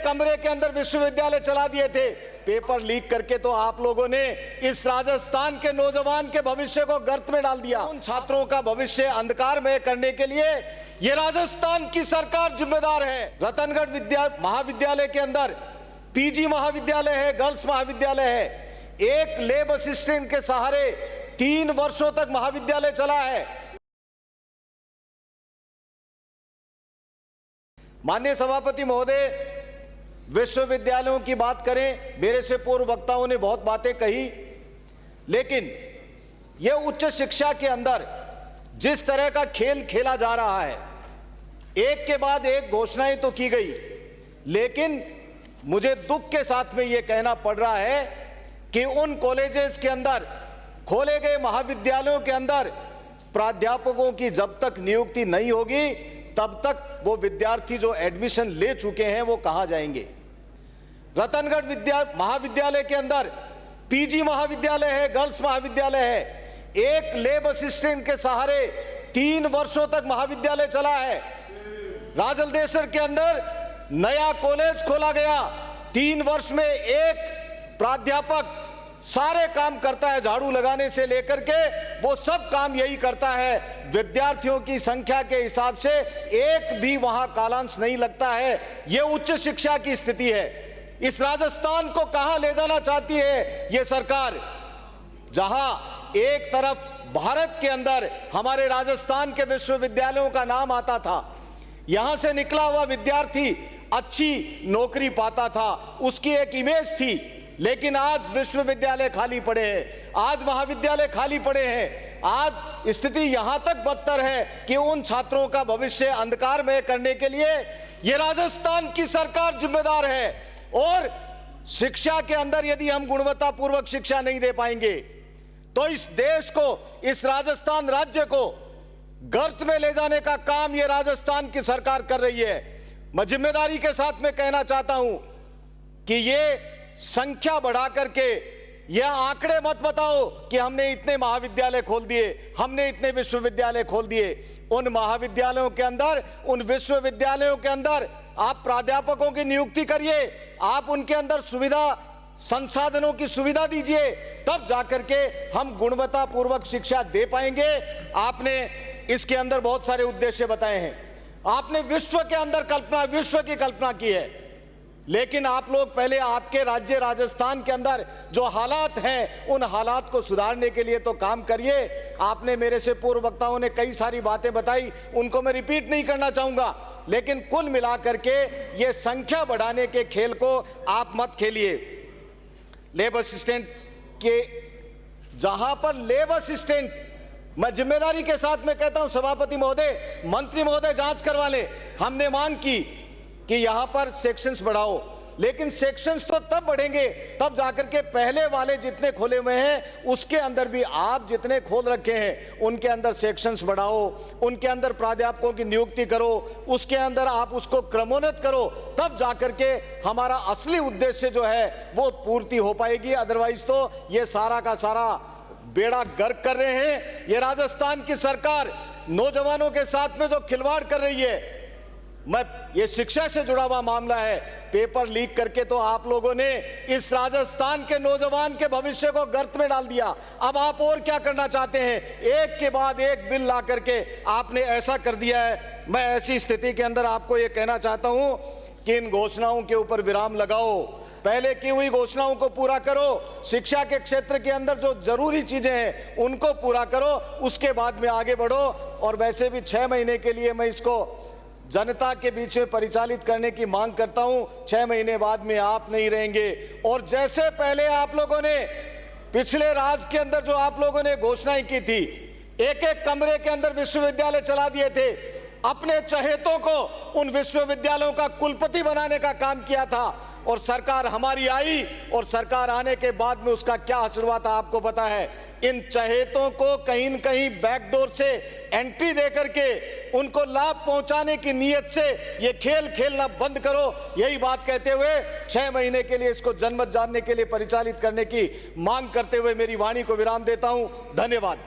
कमरे के अंदर विश्वविद्यालय चला दिए थे। पेपर लीक करके तो आप लोगों ने इस राजस्थान के नौजवान के भविष्य को गर्त में डाल दिया। उन छात्रों का भविष्य अंधकारमय करने के लिए ये राजस्थान की सरकार जिम्मेदार है। रतनगढ़ महाविद्यालय के अंदर पीजी महाविद्यालय है, गर्ल्स महाविद्यालय है। एक लैब असिस्टेंट के सहारे 3 वर्षों तक महाविद्यालय चला है। माननीय सभापति महोदय, विश्वविद्यालयों की बात करें, मेरे से पूर्व वक्ताओं ने बहुत बातें कही, लेकिन यह उच्च शिक्षा के अंदर जिस तरह का खेल खेला जा रहा है, एक के बाद एक घोषणाएं तो की गई, लेकिन मुझे दुख के साथ में यह कहना पड़ रहा है कि उन कॉलेजेस के अंदर, खोले गए महाविद्यालयों के अंदर प्राध्यापकों की जब तक नियुक्ति नहीं होगी तब तक वो विद्यार्थी जो एडमिशन ले चुके हैं वो कहां जाएंगे। रतनगढ़ महाविद्यालय के अंदर पीजी महाविद्यालय है, गर्ल्स महाविद्यालय है। एक लैब असिस्टेंट के सहारे 3 वर्षों तक महाविद्यालय चला है। राजलदेसर के अंदर नया कॉलेज खोला गया। 3 वर्ष में एक प्राध्यापक सारे काम करता है, झाड़ू लगाने से लेकर के वो सब काम यही करता है। विद्यार्थियों की संख्या के हिसाब से एक भी वहां कालांश नहीं लगता है। ये उच्च शिक्षा की स्थिति है। इस राजस्थान को कहां ले जाना चाहती है ये सरकार, जहां एक तरफ भारत के अंदर हमारे राजस्थान के विश्वविद्यालयों का नाम आता था, यहां से निकला हुआ विद्यार्थी अच्छी नौकरी पाता था, उसकी एक इमेज थी, लेकिन आज विश्वविद्यालय खाली पड़े हैं, आज महाविद्यालय खाली पड़े हैं। आज स्थिति यहां तक बदतर है कि उन छात्रों का भविष्य अंधकारमय करने के लिए यह राजस्थान की सरकार जिम्मेदार है। और शिक्षा के अंदर यदि हम गुणवत्तापूर्वक शिक्षा नहीं दे पाएंगे तो इस देश को, इस राजस्थान राज्य को गर्त में ले जाने का काम यह राजस्थान की सरकार कर रही है। मैं जिम्मेदारी के साथ में कहना चाहता हूं कि ये संख्या बढ़ा करके यह आंकड़े मत बताओ कि हमने इतने महाविद्यालय खोल दिए, हमने इतने विश्वविद्यालय खोल दिए। उन महाविद्यालयों के अंदर, उन विश्वविद्यालयों के अंदर आप प्राध्यापकों की नियुक्ति करिए, आप उनके अंदर सुविधा, संसाधनों की सुविधा दीजिए, तब जाकर के हम गुणवत्तापूर्वक शिक्षा दे पाएंगे। आपने इसके अंदर बहुत सारे उद्देश्य बताए हैं। आपने विश्व के अंदर कल्पना, विश्व की कल्पना की है, लेकिन आप लोग पहले आपके राज्य राजस्थान के अंदर जो हालात हैं उन हालात को सुधारने के लिए तो काम करिए। आपने, मेरे से पूर्व वक्ताओं ने कई सारी बातें बताई, उनको मैं रिपीट नहीं करना चाहूंगा, लेकिन कुल मिलाकर के ये संख्या बढ़ाने के खेल को आप मत खेलिए। लेबर असिस्टेंट के, जहां पर लेबर असिस्टेंट, मैं जिम्मेदारी के साथ में कहता हूं सभापति महोदय, मंत्री महोदय जांच करवा ले। हमने मांग की कि यहां पर सेक्शंस बढ़ाओ, लेकिन सेक्शंस तो तब बढ़ेंगे तब जाकर के पहले वाले जितने खोले हुए हैं उसके अंदर भी आप जितने खोल रखे हैं उनके अंदर सेक्शंस बढ़ाओ, उनके अंदर प्राध्यापकों की नियुक्ति करो, उसके अंदर आप उसको क्रमोन्नत करो, तब जाकर के हमारा असली उद्देश्य जो है वो पूर्ति हो पाएगी। अदरवाइज तो ये सारा का सारा बेड़ा गर्क कर रहे हैं। ये राजस्थान की सरकार नौजवानों के साथ में जो खिलवाड़ कर रही है, मैं, ये शिक्षा से जुड़ा हुआ मामला है। पेपर लीक करके तो आप लोगों ने इस राजस्थान के नौजवान के भविष्य को गर्त में डाल दिया। अब आप और क्या करना चाहते हैं? एक के बाद एक बिल ला करके आपने ऐसा कर दिया है। मैं ऐसी स्थिति के अंदर आपको ये कहना चाहता हूं कि इन घोषणाओं के ऊपर विराम लगाओ, पहले की हुई घोषणाओं को पूरा करो, शिक्षा के क्षेत्र के अंदर जो जरूरी चीजें हैं उनको पूरा करो, उसके बाद में आगे बढ़ो। और वैसे भी 6 महीने के लिए मैं इसको जनता के बीच में परिचालित करने की मांग करता हूं। 6 महीने बाद में आप नहीं रहेंगे, और जैसे पहले आप लोगों ने पिछले राज के अंदर जो आप लोगों ने घोषणाएं की थी, एक एक कमरे के अंदर विश्वविद्यालय चला दिए थे, अपने चहेतों को उन विश्वविद्यालयों का कुलपति बनाने का काम किया था, और सरकार हमारी आई, और सरकार आने के बाद में उसका क्या असर हुआ था आपको पता है। इन चहेतों को कहीं न कहीं बैकडोर से एंट्री देकर के उनको लाभ पहुंचाने की नीयत से ये खेल खेलना बंद करो। यही बात कहते हुए 6 महीने के लिए इसको जनमत जानने के लिए परिचालित करने की मांग करते हुए मेरी वाणी को विराम देता हूं। धन्यवाद।